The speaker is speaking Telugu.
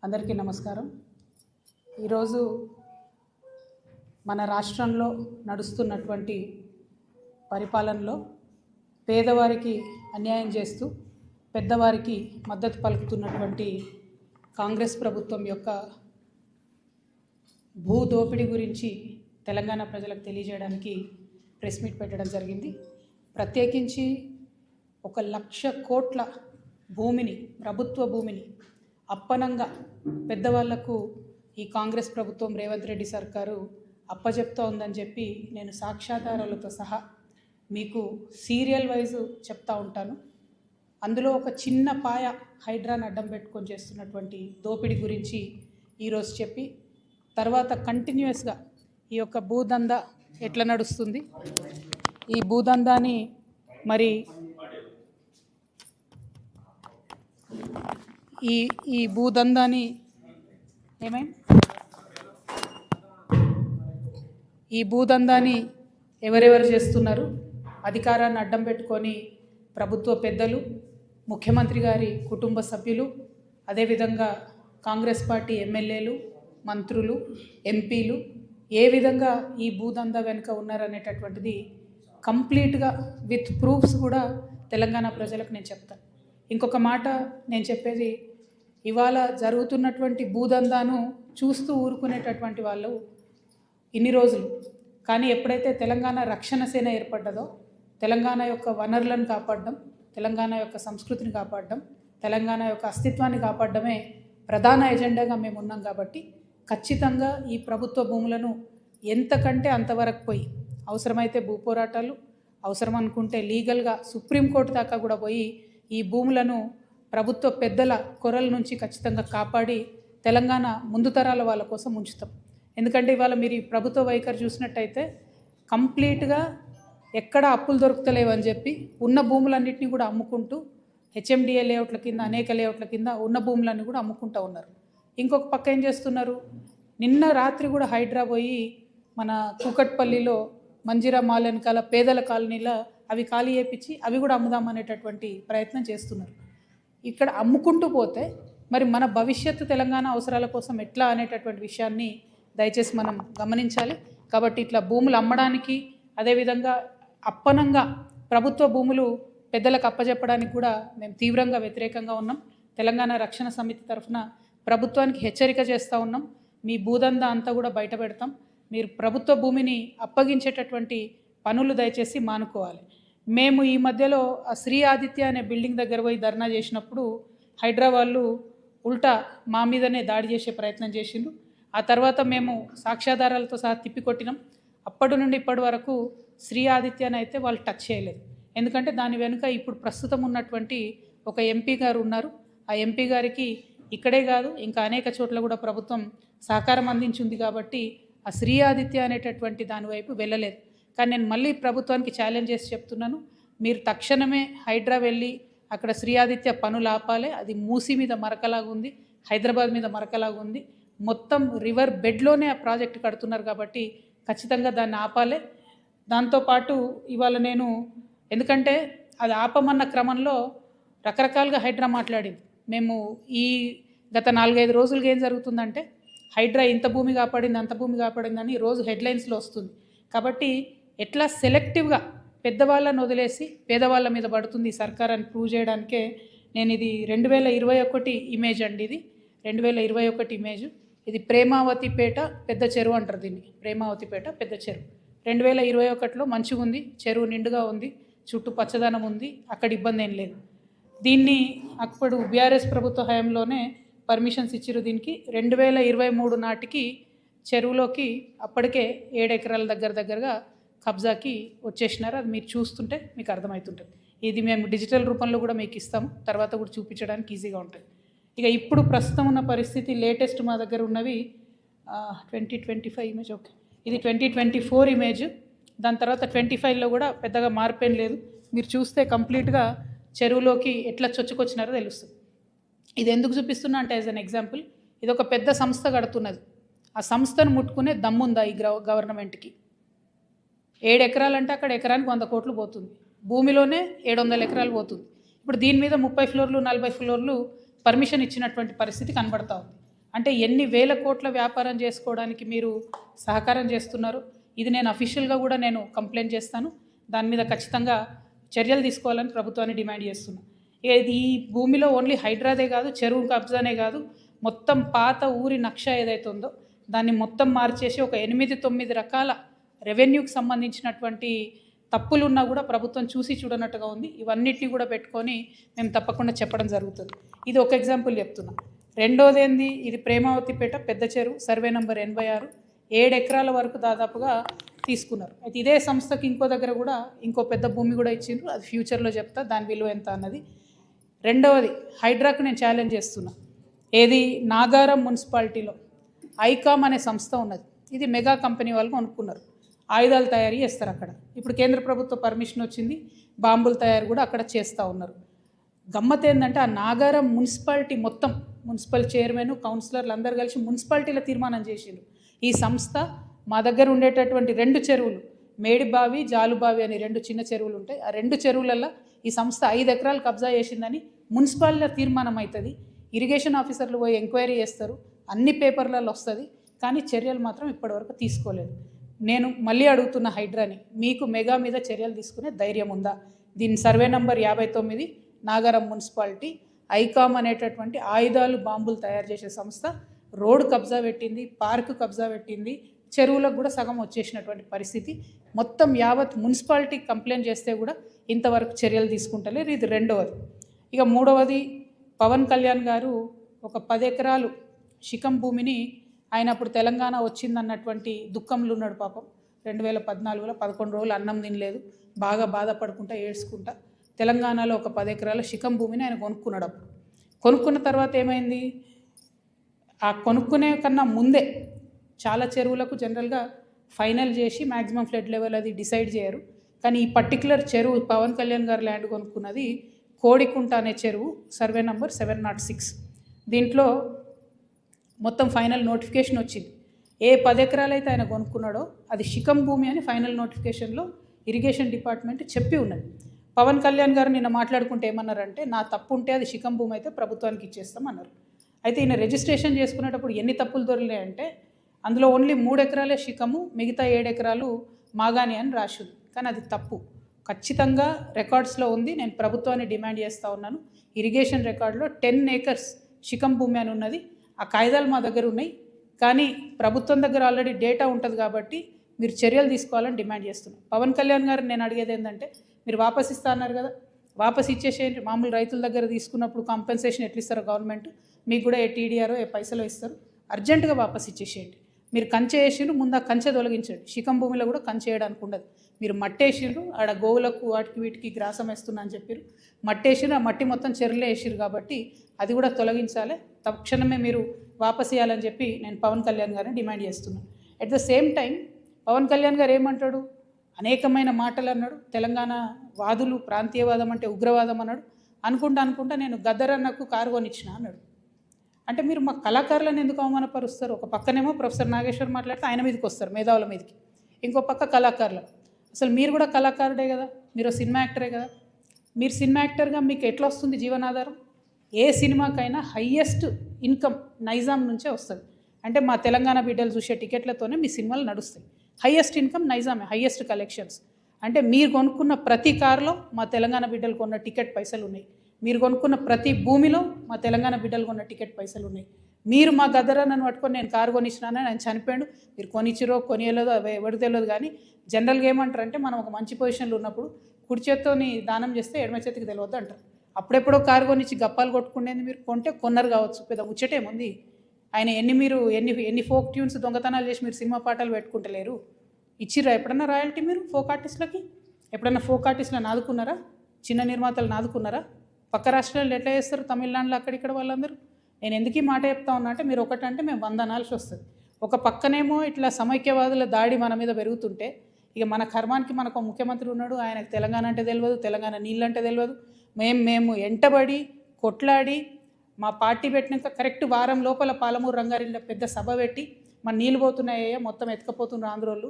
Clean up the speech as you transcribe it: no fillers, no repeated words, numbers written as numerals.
అందరికీ నమస్కారం. ఈరోజు మన రాష్ట్రంలో నడుస్తున్నటువంటి పరిపాలనలో పేదవారికి అన్యాయం చేస్తూ పెద్దవారికి మద్దతు పలుకుతున్నటువంటి కాంగ్రెస్ ప్రభుత్వం యొక్క భూ దోపిడీ గురించి తెలంగాణ ప్రజలకు తెలియజేయడానికి ప్రెస్ మీట్ పెట్టడం జరిగింది. ప్రత్యేకించి 1,00,000 కోట్ల భూమిని, ప్రభుత్వ భూమిని అప్పనంగా పెద్దవాళ్లకు ఈ కాంగ్రెస్ ప్రభుత్వం రేవంత్ రెడ్డి సర్కారు అప్పచెప్తా ఉందని చెప్పి నేను సాక్ష్యాధారాలతో సహా మీకు సీరియల్ వైజ్ చెప్తా ఉంటాను. అందులో ఒక చిన్న పాయ హైడ్రాన్ అడ్డం పెట్టుకొని చేస్తున్నటువంటి దోపిడీ గురించి ఈరోజు చెప్పి తర్వాత కంటిన్యూస్గా ఈ యొక్క భూదందా ఎట్లా నడుస్తుంది, ఈ భూదందాని మరి ఈ భూదందాని ఈ భూదందాని ఎవరెవరు చేస్తున్నారు, అధికారాన్ని అడ్డం పెట్టుకొని ప్రభుత్వ పెద్దలు, ముఖ్యమంత్రి గారి కుటుంబ సభ్యులు, అదేవిధంగా కాంగ్రెస్ పార్టీ ఎమ్మెల్యేలు, మంత్రులు, ఎంపీలు ఏ విధంగా ఈ భూదందా వెనుక ఉన్నారనేటటువంటిది కంప్లీట్గా విత్ ప్రూఫ్స్ కూడా తెలంగాణ ప్రజలకు నేను చెప్తాను. ఇంకొక మాట నేను చెప్పేది, ఇవాళ జరుగుతున్నటువంటి భూదందాను చూస్తూ ఊరుకునేటటువంటి వాళ్ళు ఇన్ని రోజులు, కానీ ఎప్పుడైతే తెలంగాణ రక్షణ సేన ఏర్పడ్డదో, తెలంగాణ యొక్క వనరులను కాపాడడం, తెలంగాణ యొక్క సంస్కృతిని కాపాడడం, తెలంగాణ యొక్క అస్తిత్వాన్ని కాపాడడమే ప్రధాన ఎజెండాగా మేము ఉన్నాం. కాబట్టి ఖచ్చితంగా ఈ ప్రభుత్వ భూములను ఎంతకంటే అంతవరకు పోయి, అవసరమైతే భూ పోరాటాలు, అవసరం అనుకుంటే లీగల్గా సుప్రీంకోర్టు దాకా కూడా పోయి ఈ భూములను ప్రభుత్వ పెద్దల కొరల నుంచి ఖచ్చితంగా కాపాడి తెలంగాణ ముందు తరాల వాళ్ళ కోసం ఉంచుతాం. ఎందుకంటే ఇవాళ మీరు ఈ ప్రభుత్వ వైఖరి చూసినట్టయితే కంప్లీట్గా ఎక్కడ అప్పులు దొరుకుతలేవని చెప్పి ఉన్న భూములన్నింటినీ కూడా అమ్ముకుంటూ హెచ్ఎండిఏ లేఅవుట్ల కింద, అనేక లేఅవుట్ల కింద ఉన్న భూములన్నీ కూడా అమ్ముకుంటూ ఉన్నారు. ఇంకొక పక్క ఏం చేస్తున్నారు, నిన్న రాత్రి కూడా హైడ్రా పోయి మన కూకట్పల్లిలో మంజిరా మాల్ వెనకాల పేదల కాలనీలో అవి ఖాళీ చేయించి అవి కూడా అమ్ముదామనేటటువంటి ప్రయత్నం చేస్తున్నారు. ఇక్కడ అమ్ముకుంటూ పోతే మరి మన భవిష్యత్తు తెలంగాణ అవసరాల కోసం ఎట్లా అనేటటువంటి విషయాన్ని దయచేసి మనం గమనించాలి. కాబట్టి ఇట్లా భూములు అమ్మడానికి, అదేవిధంగా అప్పనంగా ప్రభుత్వ భూములు పెద్దలకు అప్పచెప్పడానికి కూడా మేము తీవ్రంగా వ్యతిరేకంగా ఉన్నాం. తెలంగాణ రక్షణ సమితి తరఫున ప్రభుత్వానికి హెచ్చరిక చేస్తూ ఉన్నాం. మీ భూదందా అంతా కూడా బయట పెడతాం. మీరు ప్రభుత్వ భూమిని అప్పగించేటటువంటి పనులు దయచేసి మానుకోవాలి. మేము ఈ మధ్యలో ఆ శ్రీ ఆదిత్య అనే బిల్డింగ్ దగ్గర పోయి ధర్నా చేసినప్పుడు హైదరాబాద్లు ఉల్టా మా మీదనే దాడి చేసే ప్రయత్నం చేసిండ్రు. ఆ తర్వాత మేము సాక్ష్యాధారాలతో సహా తిప్పికొట్టినాం. అప్పటి నుండి ఇప్పటి వరకు శ్రీ ఆదిత్యని అయితే వాళ్ళు టచ్ చేయలేదు. ఎందుకంటే దాని వెనుక ఇప్పుడు ప్రస్తుతం ఉన్నటువంటి ఒక ఎంపీ గారు ఉన్నారు. ఆ ఎంపీ గారికి ఇక్కడే కాదు ఇంకా అనేక చోట్ల కూడా ప్రభుత్వం సహకారం అందించింది. కాబట్టి ఆ శ్రీ ఆదిత్య అనేటటువంటి దాని వైపు వెళ్ళలేదు. కానీ నేను మళ్ళీ ప్రభుత్వానికి ఛాలెంజ్ చేసి చెప్తున్నాను, మీరు తక్షణమే హైడ్రా వెళ్ళి అక్కడ శ్రీ ఆదిత్య పనులు ఆపాలి. అది మూసి మీద మరకలాగా ఉంది, హైదరాబాద్ మీద మరకలాగా ఉంది, మొత్తం రివర్ బెడ్లోనే ఆ ప్రాజెక్ట్ కడుతున్నారు. కాబట్టి ఖచ్చితంగా దాన్ని ఆపాలి. దాంతోపాటు ఇవాళ నేను, ఎందుకంటే అది ఆపమన్న క్రమంలో రకరకాలుగా హైడ్రా మాట్లాడింది. మేము ఈ గత 4-5 రోజులుగా ఏం జరుగుతుందంటే హైడ్రా ఇంత భూమి కాపాడింది, అంత భూమి కాపాడిందని రోజు హెడ్లైన్స్లో వస్తుంది. కాబట్టి ఎట్లా సెలెక్టివ్గా పెద్దవాళ్ళని వదిలేసి పేదవాళ్ళ మీద పడుతుంది ఈ సర్కార్ అని ప్రూవ్ చేయడానికే నేను ఇది 2021 ఇమేజ్ అండి. ఇది 2021 ఇమేజ్. ఇది ప్రేమావతిపేట పెద్ద చెరువు అంటారు దీన్ని, ప్రేమావతిపేట పెద్ద చెరువు. 2021లో మంచిగా ఉంది, చెరువు నిండుగా ఉంది, చుట్టూ పచ్చదనం ఉంది, అక్కడ ఇబ్బంది ఏం లేదు. దీన్ని అప్పుడు బీఆర్ఎస్ ప్రభుత్వ హయాంలోనే పర్మిషన్స్ ఇచ్చిరు. దీనికి 2023 నాటికి చెరువులోకి అప్పటికే 7 ఎకరాల దగ్గరగా కబ్జాకి వచ్చేసినారు. అది మీరు చూస్తుంటే మీకు అర్థమవుతుంటుంది. ఇది మేము డిజిటల్ రూపంలో కూడా మీకు ఇస్తాము, తర్వాత కూడా చూపించడానికి ఈజీగా ఉంటుంది. ఇక ఇప్పుడు ప్రస్తుతం ఉన్న పరిస్థితి లేటెస్ట్ మా దగ్గర ఉన్నవి 2025 ఇమేజ్. ఓకే, ఇది 2024 ఇమేజ్. దాని తర్వాత 25లో కూడా పెద్దగా మార్పేం లేదు. మీరు చూస్తే కంప్లీట్గా చెరువులోకి ఎట్లా చొచ్చుకొచ్చినారో తెలుస్తుంది. ఇది ఎందుకు చూపిస్తున్నా అంటే యాజ్ అన్ ఎగ్జాంపుల్, ఇది ఒక పెద్ద సంస్థ కడుతున్నది. ఆ సంస్థను ముట్టుకునే దమ్ముందా ఈ గవర్నమెంట్కి? 7 ఎకరాలంటే అక్కడ ఎకరానికి 100 కోట్లు పోతుంది. భూమిలోనే 700 ఎకరాలు పోతుంది. ఇప్పుడు దీని మీద 30 ఫ్లోర్లు 40 ఫ్లోర్లు పర్మిషన్ ఇచ్చినటువంటి పరిస్థితి కనబడతా ఉంది. అంటే ఎన్ని వేల కోట్ల వ్యాపారం చేసుకోవడానికి మీరు సహకారం చేస్తున్నారు. ఇది నేను అఫీషియల్గా కూడా నేను కంప్లైంట్ చేస్తాను. దాని మీద ఖచ్చితంగా చర్యలు తీసుకోవాలని ప్రభుత్వాన్ని డిమాండ్ చేస్తున్నాను. ఈ భూమిలో ఓన్లీ హైడ్రాదే కాదు, చెరువు కబ్జానే కాదు, మొత్తం పాత ఊరి నక్ష ఏదైతే ఉందో దాన్ని మొత్తం మార్చేసి ఒక 8-9 రకాల రెవెన్యూకి సంబంధించినటువంటి తప్పులున్నా కూడా ప్రభుత్వం చూసి చూడనట్టుగా ఉంది. ఇవన్నిటిని కూడా పెట్టుకొని మేము తప్పకుండా చెప్పడం జరుగుతుంది. ఇది ఒక ఎగ్జాంపుల్ చెప్తున్నా. రెండోది ఏంది, ఇది ప్రేమావతిపేట పెద్ద చెరువు, సర్వే నంబర్ 86, 7 ఎకరాల వరకు దాదాపుగా తీసుకున్నారు. అయితే ఇదే సంస్థకి ఇంకో దగ్గర కూడా ఇంకో పెద్ద భూమి కూడా ఇచ్చిండ్రు. అది ఫ్యూచర్లో చెప్తా దాని విలువ ఎంత అన్నది. రెండవది హైడ్రాకు నేను ఛాలెంజ్ చేస్తున్నా. ఏది, నాగారం మున్సిపాలిటీలో ఐకామ్ అనే సంస్థ ఉన్నది. ఇది మెగా కంపెనీ వాళ్ళు కొనుక్కున్నారు. ఆయుధాలు తయారీ చేస్తారు అక్కడ. ఇప్పుడు కేంద్ర ప్రభుత్వ పర్మిషన్ వచ్చింది, బాంబుల తయారు కూడా అక్కడ చేస్తూ ఉన్నారు. గమ్మత్ ఏంటంటే ఆ నాగారం మున్సిపాలిటీ మొత్తం మున్సిపల్ చైర్మన్, కౌన్సిలర్లు అందరూ కలిసి మున్సిపాలిటీలో తీర్మానం చేసిండ్రు. ఈ సంస్థ మా దగ్గర ఉండేటటువంటి 2 చెరువులు, మేడిబావి, జాలుబావి అని 2 చిన్న చెరువులు ఉంటాయి. ఆ 2 చెరువులలో ఈ సంస్థ 5 ఎకరాలు కబ్జా చేసిందని మున్సిపాలిటీలో తీర్మానం అవుతుంది. ఇరిగేషన్ ఆఫీసర్లు పోయి ఎంక్వైరీ చేస్తారు, అన్ని పేపర్లలో వస్తుంది. కానీ చర్యలు మాత్రం ఇప్పటివరకు తీసుకోలేదు. నేను మళ్ళీ అడుగుతున్న హైడ్రాని, మీకు మెగా మీద చర్యలు తీసుకునే ధైర్యం ఉందా? దీని సర్వే నంబర్ 59, నాగారం మున్సిపాలిటీ, ఐకామ్ అనేటటువంటి ఆయుధాలు బాంబులు తయారు చేసే సంస్థ రోడ్ కబ్జా పెట్టింది, పార్కు కబ్జా పెట్టింది, చెరువులకు కూడా సగం వచ్చేసినటువంటి పరిస్థితి. మొత్తం యావత్ మున్సిపాలిటీ కంప్లైంట్ చేస్తే కూడా ఇంతవరకు చర్యలు తీసుకుంటలేరు. ఇది రెండవది. ఇక మూడవది, పవన్ కళ్యాణ్ గారు ఒక 10 ఎకరాలు శిఖం భూమిని ఆయన అప్పుడు తెలంగాణ వచ్చిందన్నటువంటి దుఃఖంలో ఉన్నాడు పాపం. 2014లో 11 రోజులు అన్నం తినలేదు, బాగా బాధపడుకుంటా ఏడ్చుకుంటా తెలంగాణలో ఒక 10 ఎకరాల శిఖం భూమిని ఆయన కొనుక్కున్నాడు. అప్పుడు కొనుక్కున్న తర్వాత ఏమైంది, ఆ కొనుక్కునే కన్నా ముందే చాలా చెరువులకు జనరల్గా ఫైనల్ చేసి మ్యాక్సిమం ఫ్లడ్ లెవెల్ అది డిసైడ్ చేయరు. కానీ ఈ పర్టికులర్ చెరువు పవన్ కళ్యాణ్ గారు ల్యాండ్ కొనుక్కున్నది కోడికుంట అనే చెరువు, సర్వే నంబర్ 706. దీంట్లో మొత్తం ఫైనల్ నోటిఫికేషన్ వచ్చింది. ఏ 10 ఎకరాలు అయితే ఆయన కొనుక్కున్నాడో అది శిఖం భూమి అని ఫైనల్ నోటిఫికేషన్లో ఇరిగేషన్ డిపార్ట్మెంట్ చెప్పి ఉన్నది. పవన్ కళ్యాణ్ గారు నిన్న మాట్లాడుకుంటే ఏమన్నారంటే, నా తప్పు ఉంటే అది శిఖం భూమి అయితే ప్రభుత్వానికి ఇచ్చేస్తాం అన్నారు. అయితే ఈయన రిజిస్ట్రేషన్ చేసుకునేటప్పుడు ఎన్ని తప్పులు దొరికినాయంటే, అందులో ఓన్లీ 3 ఎకరాలే శిఖము, మిగతా 7 ఎకరాలు మాగాని అని రాసింది. కానీ అది తప్పు, ఖచ్చితంగా రికార్డ్స్లో ఉంది. నేను ప్రభుత్వాన్ని డిమాండ్ చేస్తూ ఉన్నాను. ఇరిగేషన్ రికార్డులో 10 ఏకర్స్ శిఖం భూమి అని ఉన్నది. ఆ కాగితాలు మా దగ్గర ఉన్నాయి. కానీ ప్రభుత్వం దగ్గర ఆల్రెడీ డేటా ఉంటుంది కాబట్టి మీరు చర్యలు తీసుకోవాలని డిమాండ్ చేస్తున్నాను. పవన్ కళ్యాణ్ గారు నేను అడిగేది ఏంటంటే, మీరు వాపస్ ఇస్తా అన్నారు కదా, వాపస్ ఇచ్చేసేయండి. మామూలు రైతుల దగ్గర తీసుకున్నప్పుడు కాంపెన్సేషన్ ఎట్లా ఇస్తారో గవర్నమెంట్, మీకు కూడా ఏ టీడీఆరో ఏ పైసలు ఇస్తారు, అర్జెంటుగా వాపస్ ఇచ్చేసేయండి. మీరు కంచె వేసిండ్రు, ముందు ఆ కంచె తొలగించండి. శిఖం భూమిలో కూడా కంచె వేయడానికి ఉండదు. మీరు మట్టేసిండ్రు, ఆడ గోవులకు వాటికి వీటికి గ్రాసం వేస్తున్నా అని చెప్పారు. మట్టేసిండ్రు, ఆ మట్టి మొత్తం చెరువులే వేసిరు కాబట్టి అది కూడా తొలగించాలి. తక్షణమే మీరు వాపస్ ఇవ్వాలని చెప్పి నేను పవన్ కళ్యాణ్ గారిని డిమాండ్ చేస్తున్నాను. At the same time Pawan Kalyan గారు ఏమంటాడు, అనేకమైన మాటలు అన్నాడు. తెలంగాణ వాదులు ప్రాంతీయవాదం అంటే ఉగ్రవాదం అన్నాడు. అనుకుంటా నేను గద్దరన్నకు కారు కొనిచ్చిన అన్నాడు. అంటే మీరు మా కళాకారులను ఎందుకు అవమానపరుస్తారు? ఒక పక్కనేమో ప్రొఫెసర్ నాగేశ్వర్ మాట్లాడితే ఆయన మీదకి వస్తారు, మేధావుల మీదకి. ఇంకో పక్క కళాకారులు. అసలు మీరు కూడా కళాకారుడే కదా, మీరు సినిమా యాక్టరే కదా. మీరు సినిమా యాక్టర్గా మీకు ఎట్లా వస్తుంది జీవనాధారం? ఏ సినిమాకైనా హయ్యెస్ట్ ఇన్కమ్ నైజాం నుంచే వస్తుంది. అంటే మా తెలంగాణ బిడ్డలు చూసే టికెట్లతోనే మీ సినిమాలు నడుస్తాయి. హయ్యెస్ట్ ఇన్కమ్ నైజామే, హయ్యెస్ట్ కలెక్షన్స్. అంటే మీరు కొనుక్కున్న ప్రతి కారులో మా తెలంగాణ బిడ్డలు కొన్న టికెట్ పైసలు ఉన్నాయి. మీరు కొనుక్కున్న ప్రతి భూమిలో మా తెలంగాణ బిడ్డలు కొన్న టికెట్ పైసలు ఉన్నాయి. మీరు మా గద్దరన్నను పట్టుకొని నేను కారు కొనిచ్చినానని ఆయన చనిపోయాడు. మీరు కొనిచ్చిరో కొనియలేదో ఎవరు తెలియదు. కానీ జనరల్గా ఏమంటారంటే, మనం ఒక మంచి పొజిషన్లో ఉన్నప్పుడు కుడి చేత్తోని దానం చేస్తే ఎడమ చేతికి తెలియదు అంటారు. అప్పుడెప్పుడో కారు కొనిచ్చి గప్పాలు కొట్టుకునేది మీరు కొంటే కొన్నారు కావచ్చు, పెద్ద ముచ్చటేముంది. ఆయన ఎన్ని ఫోక్ ట్యూన్స్ దొంగతనాలు చేసి మీరు సినిమా పాటలు పెట్టుకుంటలేరు. ఇచ్చిర్రా ఎప్పుడన్నా రాయల్టీ మీరు ఫోక్ ఆర్టిస్టులకి? ఎప్పుడన్నా ఫోక్ ఆర్టిస్టులను ఆదుకున్నారా? చిన్న నిర్మాతలను ఆదుకున్నారా? పక్క రాష్ట్రాల్లో ఎట్లా చేస్తారు, తమిళనాడులో అక్కడిక్కడ వాళ్ళందరూ. నేను ఎందుకు ఈ మాట చెప్తా ఉన్నా అంటే, మీరు ఒకటంటే మేము 100 అనాల్సి వస్తుంది. ఒక పక్కనేమో ఇట్లా సమైక్యవాదుల దాడి మన మీద పెరుగుతుంటే, ఇక మన కర్మానికి మనకు ముఖ్యమంత్రి ఉన్నాడు, ఆయనకు తెలంగాణ అంటే తెలియదు, తెలంగాణ నీళ్ళంటే తెలియదు. మేము ఎంటబడి కొట్లాడి మా పార్టీ పెట్టినాక కరెక్ట్ వారం లోపల పాలమూరు రంగారెడ్డిలో పెద్ద సభ పెట్టి మన నీళ్ళు పోతున్నాయ్యా మొత్తం ఎత్తుకపోతున్నారు ఆంధ్రోళ్ళు,